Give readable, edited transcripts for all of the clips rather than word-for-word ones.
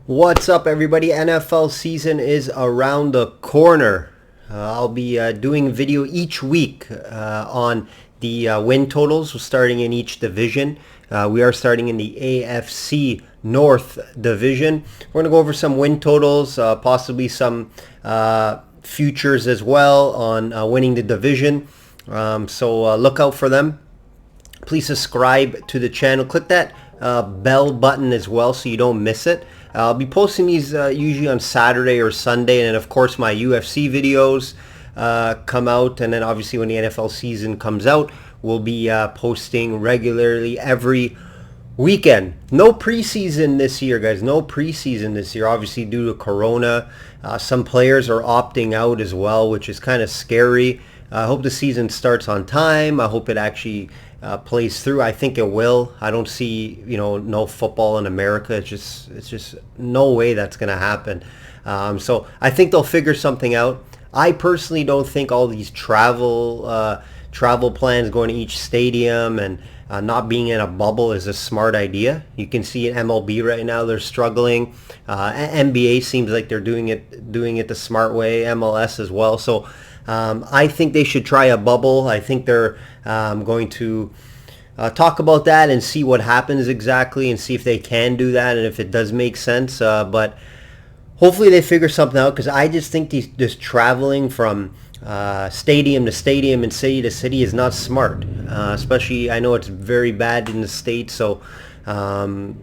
What's up, everybody? NFL season is around the corner. I'll be doing a video each week on the win totals starting in each division. We are starting in the AFC North division. We're going to go over some win totals, possibly some futures as well on winning the division. So look out for them. Please subscribe to the channel. Click that bell button as well so you don't miss it. I'll be posting these usually on Saturday or Sunday, and of course my UFC videos come out, and then obviously when the NFL season comes out, we'll be posting regularly every weekend. No preseason this year, guys. No preseason this year, obviously due to Corona. Some players are opting out as well, which is kind of scary. I hope the season starts on time. I hope it actually plays through. I think it will. I don't see, no football in America. It's just no way that's going to happen. So I think they'll figure something out. I personally don't think all these travel plans, going to each stadium and not being in a bubble is a smart idea. You can see in MLB right now they're struggling. NBA seems like they're doing it the smart way. MLS as well. So I think they should try a bubble. I think they're going to talk about that and see what happens exactly and see if they can do that and if it does make sense. But hopefully they figure something out, because I just think this traveling from stadium to stadium and city to city is not smart. Especially, I know it's very bad in the States. So hopefully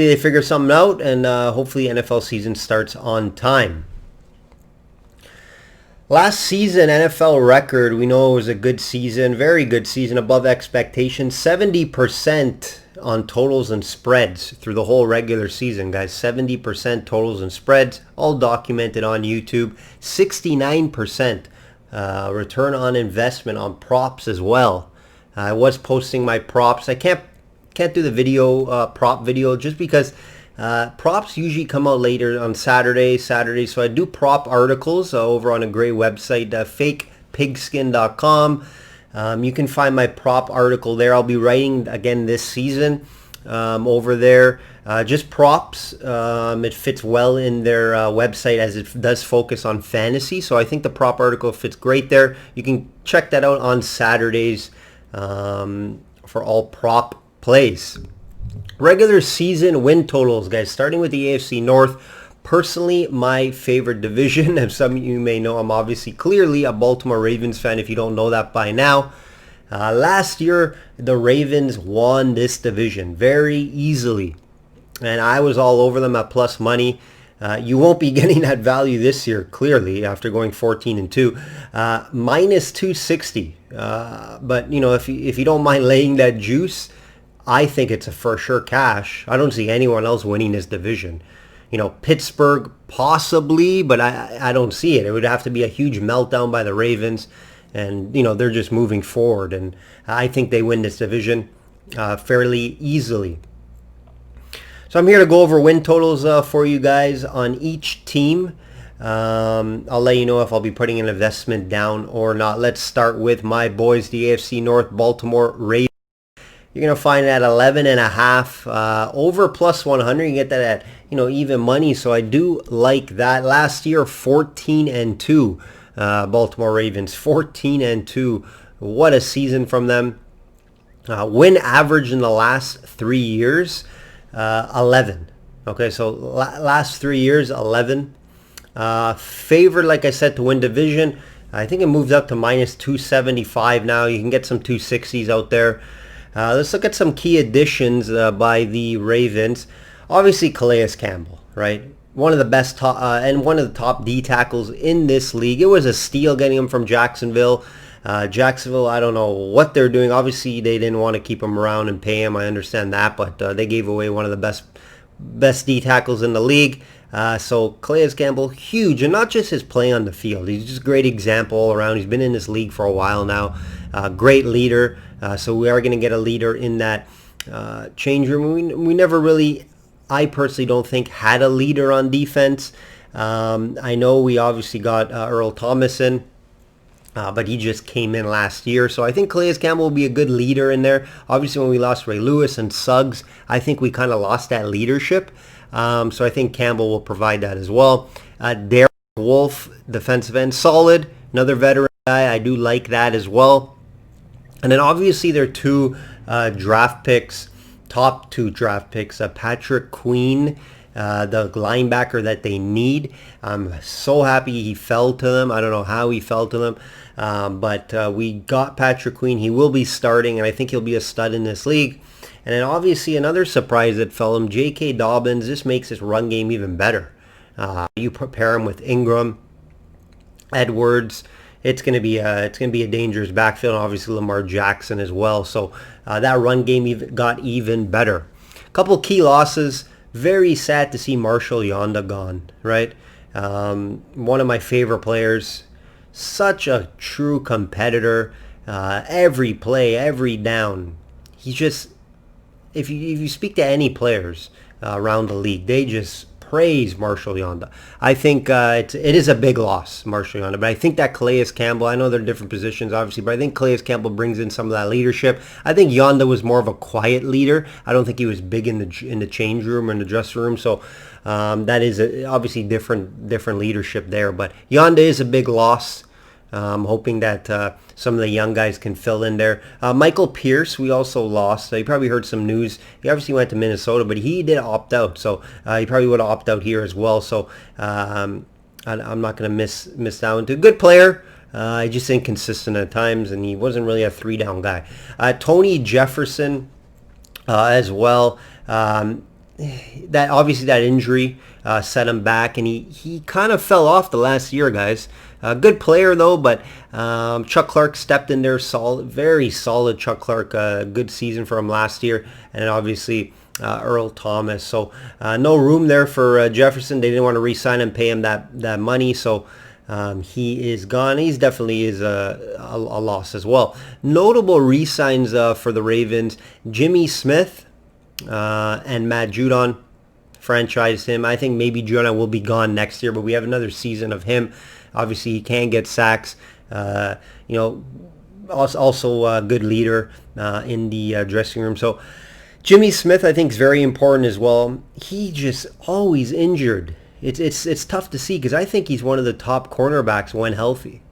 they figure something out, and hopefully NFL season starts on time. Last season, NFL record, we know it was a good season, very good season, above expectations. 70% on totals and spreads through the whole regular season, guys. 70% totals and spreads, all documented on YouTube. 69% return on investment on props as well. I was posting my props. I can't do the video, prop video, just because props usually come out later on Saturday. So I do prop articles over on a great website, fakepigskin.com. You can find my prop article there. I'll be writing again this season over there. Just props. It fits well in their website, as it does focus on fantasy. So I think the prop article fits great there. You can check that out on Saturdays for all prop plays. Regular season win totals, guys, starting with the AFC North. Personally, my favorite division. As some of you may know, I'm obviously clearly a Baltimore Ravens fan, if you don't know that by now. Last year, the Ravens won this division very easily, and I was all over them at plus money. You won't be getting that value this year, clearly, after going 14-2. Minus 260. But, if you don't mind laying that juice, I think it's a for sure cash. I don't see anyone else winning this division. Pittsburgh possibly, but I don't see it. It would have to be a huge meltdown by the Ravens, and they're just moving forward, and I think they win this division fairly easily. So I'm here to go over win totals for you guys on each team. I'll let you know if I'll be putting an investment down or not. Let's start with my boys, the AFC North Baltimore Ravens. You're going to find it at 11.5 over plus 100. You can get that at, even money. So I do like that. Last year, 14-2, Baltimore Ravens, 14-2. What a season from them. Win average in the last 3 years, 11. Okay, so last 3 years, 11. Favored, like I said, to win division. I think it moved up to minus 275 now. You can get some 260s out there. Let's look at some key additions by the Ravens. Obviously, Calais Campbell, right? One of the best and one of the top D tackles in this league. It was a steal getting him from Jacksonville. Jacksonville, I don't know what they're doing. Obviously, they didn't want to keep him around and pay him. I understand that, but they gave away one of the best D tackles in the league. So Calais Campbell, huge, and not just his play on the field. He's just a great example all around. He's been in this league for a while now. Great leader. So we are going to get a leader in that change room. We never really, I personally don't think, had a leader on defense. I know we obviously got Earl Thomason. But he just came in last year. So I think Calais Campbell will be a good leader in there. Obviously, when we lost Ray Lewis and Suggs, I think we kind of lost that leadership. So I think Campbell will provide that as well. Derek Wolf, defensive end, solid. Another veteran guy. I do like that as well. And then obviously there are two draft picks, top two draft picks. Patrick Queen, the linebacker that they need. I'm so happy he fell to them. I don't know how he fell to them. But we got Patrick Queen. He will be starting, and I think he'll be a stud in this league. And then obviously another surprise that fell him, J.K. Dobbins. This makes his run game even better. You pair him with Ingram, Edwards. It's going to be a dangerous backfield. And obviously Lamar Jackson as well. So that run game got even better. A couple key losses. Very sad to see Marshall Yonda gone. Right, one of my favorite players. Such a true competitor. Every play, every down. He's just, if you speak to any players around the league, they just praise Marshall Yonda. I think it is a big loss, Marshall Yonda, but I think that Calais Campbell, I know they're different positions, obviously, but I think Calais Campbell brings in some of that leadership. I think Yonda was more of a quiet leader. I don't think he was big in the change room or in the dressing room, so that is obviously different leadership there. But Yonda is a big loss. I'm hoping that some of the young guys can fill in there. Michael Pierce, we also lost. You probably heard some news. He obviously went to Minnesota, but he did opt out. So he probably would opt out here as well. So I'm not going to miss that one too. Good player. Just inconsistent at times, and he wasn't really a three-down guy. Tony Jefferson as well. That obviously that injury set him back, and he kind of fell off the last year, guys. Good player though, but Chuck Clark stepped in there, very solid. Chuck Clark, good season for him last year, and then obviously Earl Thomas. So no room there for Jefferson. They didn't want to re-sign him, pay him that money, so he is gone. He's definitely is a loss as well. Notable re-signs for the Ravens: Jimmy Smith and Matt Judon. Franchised him. I think maybe Judon will be gone next year, but we have another season of him. Obviously, he can get sacks. Also a good leader in the dressing room. So Jimmy Smith, I think, is very important as well. He just always injured. It's tough to see because I think he's one of the top cornerbacks when healthy.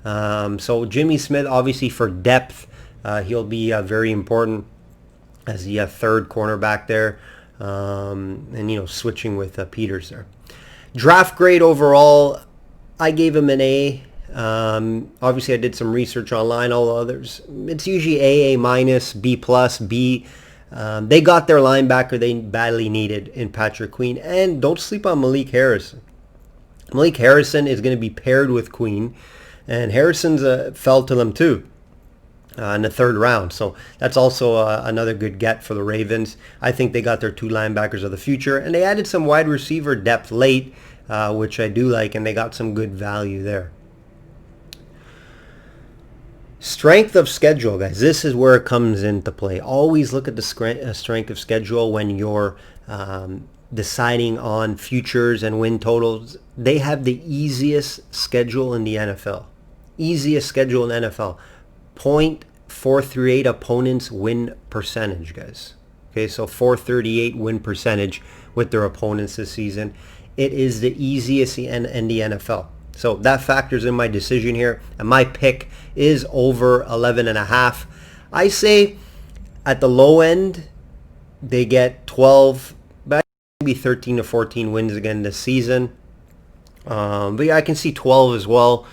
So Jimmy Smith, obviously for depth, he'll be very important as the third cornerback there. And switching with Peters there. Draft grade overall, I gave him an A. Obviously I did some research online. All others, it's usually A minus, B plus, B. They got their linebacker they badly needed in Patrick Queen, and don't sleep on Malik Harrison. Malik Harrison is going to be paired with Queen, and Harrison's fell to them too. In the third round. So that's also another good get for the Ravens. I think they got their two linebackers of the future, and they added some wide receiver depth late, which I do like, and they got some good value there. Strength of schedule, guys. This is where it comes into play. Always look at the strength of schedule when you're deciding on futures and win totals. They have the easiest schedule in the NFL. Easiest schedule in NFL. 0.438 opponents win percentage, guys. Okay, so 438 win percentage with their opponents this season. It is the easiest in the NFL. So that factors in my decision here, and my pick is over 11.5. I say at the low end they get 12, but maybe 13 to 14 wins again this season. But yeah, I can see 12 as well.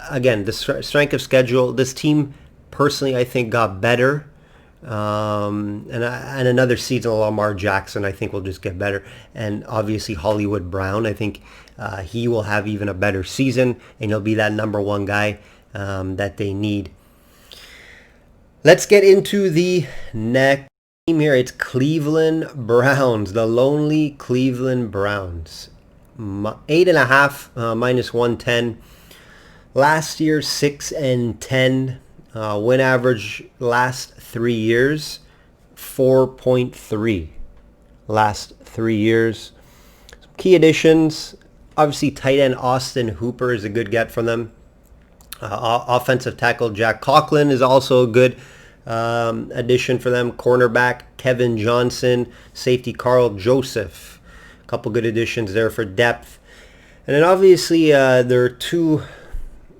Again, the strength of schedule, this team personally I think got better, and another season of Lamar Jackson I think will just get better, and obviously Hollywood Brown, I think he will have even a better season, and he'll be that number one guy that they need. Let's get into the next team here. It's Cleveland Browns, the lonely Cleveland Browns. 8.5 minus 110. Last year 6-10. Win average last 3 years 4.3. Last 3 years. Some key additions. Obviously tight end Austin Hooper is a good get from them. Offensive tackle Jack Conklin is also a good addition for them. Cornerback Kevin Johnson, safety Carl Joseph. A couple good additions there for depth. And then obviously their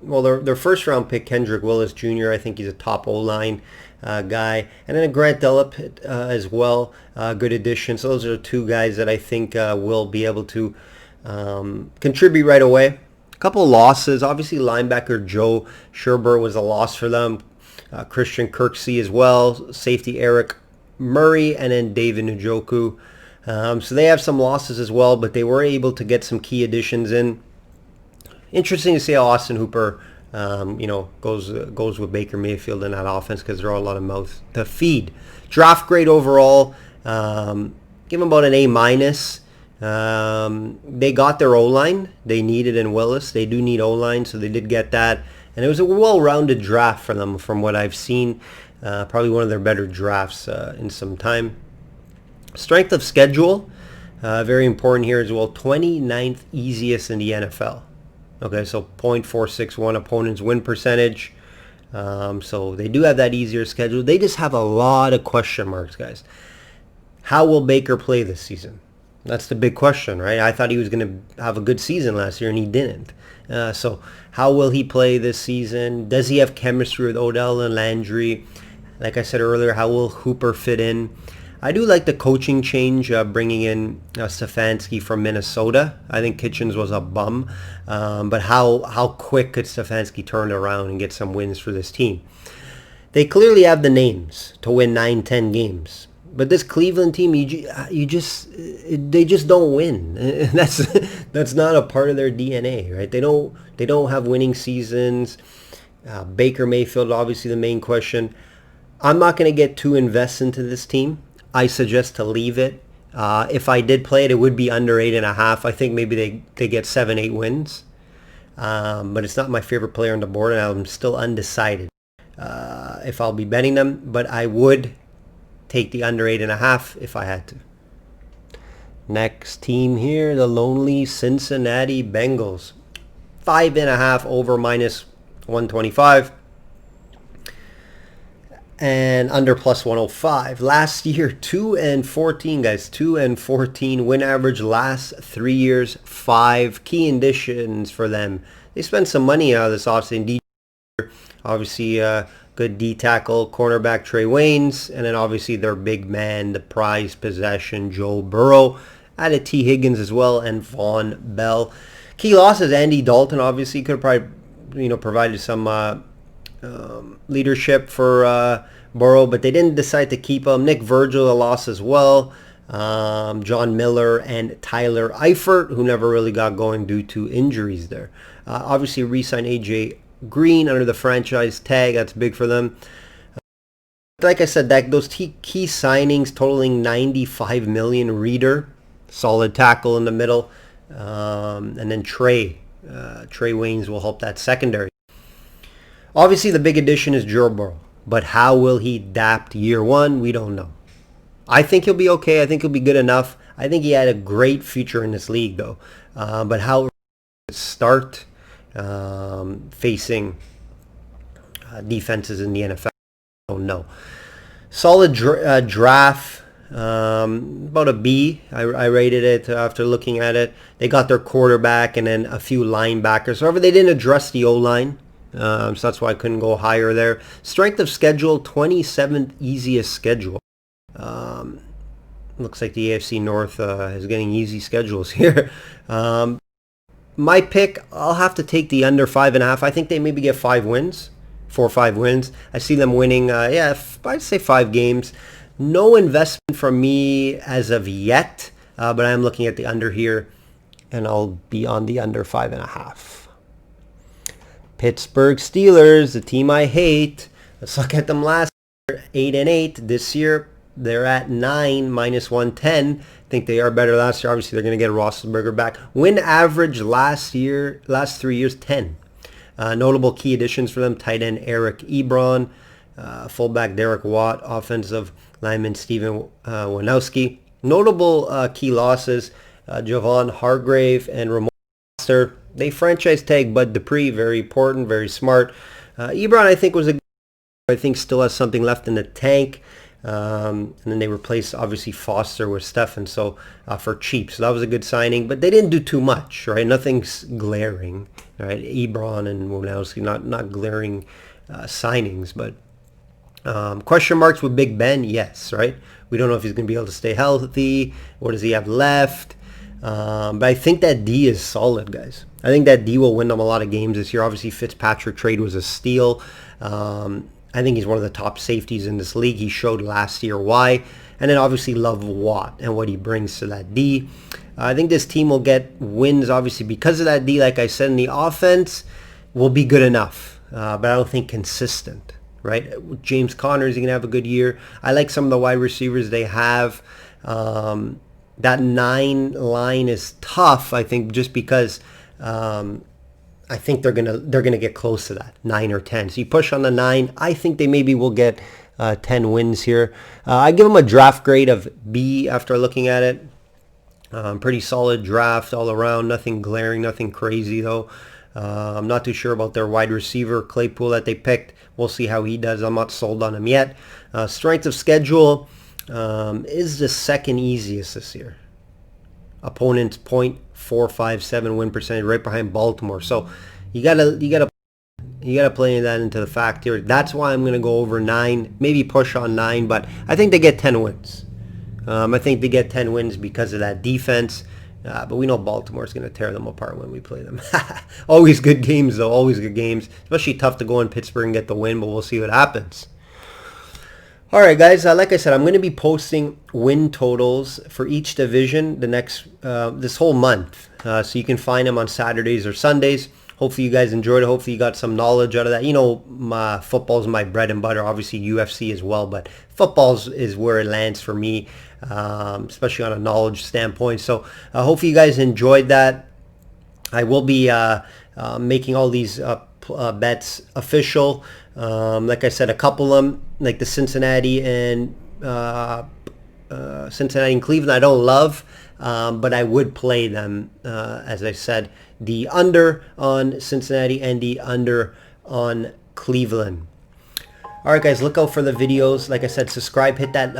their first round pick Kendrick Willis Jr. I think he's a top O-line guy, and then a Grant Delpit as well. Good addition. So those are two guys that I think will be able to contribute right away. A couple of losses. Obviously, linebacker Joe Sherbert was a loss for them. Christian Kirksey as well. Safety Eric Murray, and then David Njoku. So they have some losses as well, but they were able to get some key additions in. Interesting to see how Austin Hooper, goes with Baker Mayfield in that offense, because there are a lot of mouths to feed. Draft grade overall, give them about an A-. They got their O-line. They needed in Willis. They do need O-line, so they did get that. And it was a well-rounded draft for them from what I've seen. Probably one of their better drafts in some time. Strength of schedule, very important here as well. 29th easiest in the NFL. Okay, so .461 opponents win percentage. So they do have that easier schedule. They just have a lot of question marks, guys. How will Baker play this season? That's the big question, right? I thought he was going to have a good season last year, and he didn't. So how will he play this season? Does he have chemistry with Odell and Landry? Like I said earlier, how will Hooper fit in? I do like the coaching change, bringing in Stefanski from Minnesota. I think Kitchens was a bum, but how quick could Stefanski turn it around and get some wins for this team? They clearly have the names to win 9-10 games, but this Cleveland team, they just don't win. That's not a part of their DNA, right? They don't have winning seasons. Baker Mayfield, obviously the main question. I'm not going to get too invested into this team. I suggest to leave it. If I did play it, it would be under 8.5. I think maybe they get 7-8 wins. But it's not my favorite player on the board, and I'm still undecided if I'll be betting them. But I would take the under 8.5 if I had to. Next team here, the lonely Cincinnati Bengals. 5.5 over -125. And under +105. Last year, 2-14, guys. 2-14 win average last 3 years. 5 key additions for them. They spent some money out of this offseason. Obviously, good D tackle, cornerback Trey Waynes, and then obviously their big man, the prized possession, Joe Burrow. Added T. Higgins as well, and Von Bell. Key losses, Andy Dalton obviously could have probably provided some leadership for Burrow, but they didn't decide to keep him. Nick Virgil a loss as well. John Miller and Tyler Eifert, who never really got going due to injuries there. Obviously re-signed AJ Green under the franchise tag. That's big for them. Like I said, those key signings totaling $95 million. Reader, solid tackle in the middle, and then Trey Waynes will help that secondary. Obviously, the big addition is Joe Burrow, but how will he adapt year one? We don't know. I think he'll be okay. I think he'll be good enough. I think he had a great future in this league, though. But how start facing defenses in the NFL, I don't know. Solid draft, about a B. I rated it after looking at it. They got their quarterback and then a few linebackers. However, they didn't address the O-line. So that's why I couldn't go higher there. Strength of schedule, 27th easiest schedule. Looks like the AFC North is getting easy schedules here. My pick, I'll have to take the under 5.5. I think they maybe get 4 or 5 wins. I see them winning, I'd say 5 games. No investment from me as of yet, but I am looking at the under here, and I'll be on the under 5.5. Pittsburgh Steelers, the team I hate. Let's look at them last year, 8-8. This year, they're at 9, -110. I think they are better last year. Obviously, they're going to get Roethlisberger back. Win average last 3 years, 10. Notable key additions for them, tight end Eric Ebron, fullback Derek Watt, offensive lineman Steven Wanowski. Notable key losses, Javon Hargrave and Ramon Foster. They franchise tag Bud Dupree, very important, very smart. Ebron, I think, I think still has something left in the tank. And then they replaced, obviously, Foster with Stefan, so for cheap. So that was a good signing. But they didn't do too much, right? Nothing's glaring, right? Ebron and Wojnarowski, not glaring signings. But question marks with Big Ben, yes, right? We don't know if he's going to be able to stay healthy. What does he have left? But I think that D is solid, guys. I think that D will win them a lot of games this year. Obviously, Fitzpatrick trade was a steal. I think he's one of the top safeties in this league. He showed last year why. And then obviously love Watt and what he brings to that D. I think this team will get wins, obviously, because of that D. Like I said, in the offense will be good enough. But I don't think consistent, right? James Conner is going to have a good year. I like some of the wide receivers they have. That 9 line is tough, I think, just because I think they're gonna get close to that 9 or 10. So you push on the 9. I think they maybe will get 10 wins here. I give them a draft grade of B after looking at it. Pretty solid draft all around. Nothing glaring, nothing crazy though. I'm not too sure about their wide receiver Claypool that they picked. We'll see how he does. I'm not sold on him yet. Strength of schedule is the second easiest this year. Opponents 0.457 win percentage, right behind Baltimore. So you gotta play that into the fact here. That's why I'm gonna go over 9, maybe push on 9, but I think they get 10 wins. I think they get 10 wins because of that defense. But we know Baltimore's going to tear them apart when we play them. Always good games, though. Always good games. Especially tough to go in Pittsburgh and get the win, but we'll see what happens. All right, guys. Like I said, I'm going to be posting win totals for each division this whole month. So you can find them on Saturdays or Sundays. Hopefully you guys enjoyed it. Hopefully you got some knowledge out of that. You know, football's my bread and butter. Obviously UFC as well, but football is where it lands for me, especially on a knowledge standpoint. So hopefully you guys enjoyed that. I will be making all these bets official. Like I said, a couple of them, like the Cincinnati and Cleveland, I don't love, but I would play them, as I said, the under on Cincinnati and the under on Cleveland. All right, guys, look out for the videos. Like I said, subscribe, hit that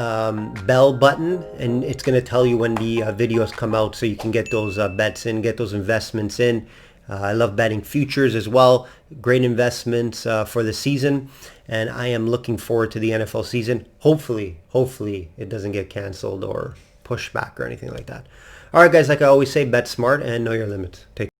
bell button, and it's going to tell you when the videos come out so you can get those bets in, get those investments in. I love betting futures as well. Great investments for the season, and I am looking forward to the NFL season. Hopefully it doesn't get canceled or pushed back or anything like that. All right, guys, like I always say, bet smart and know your limits. Take care.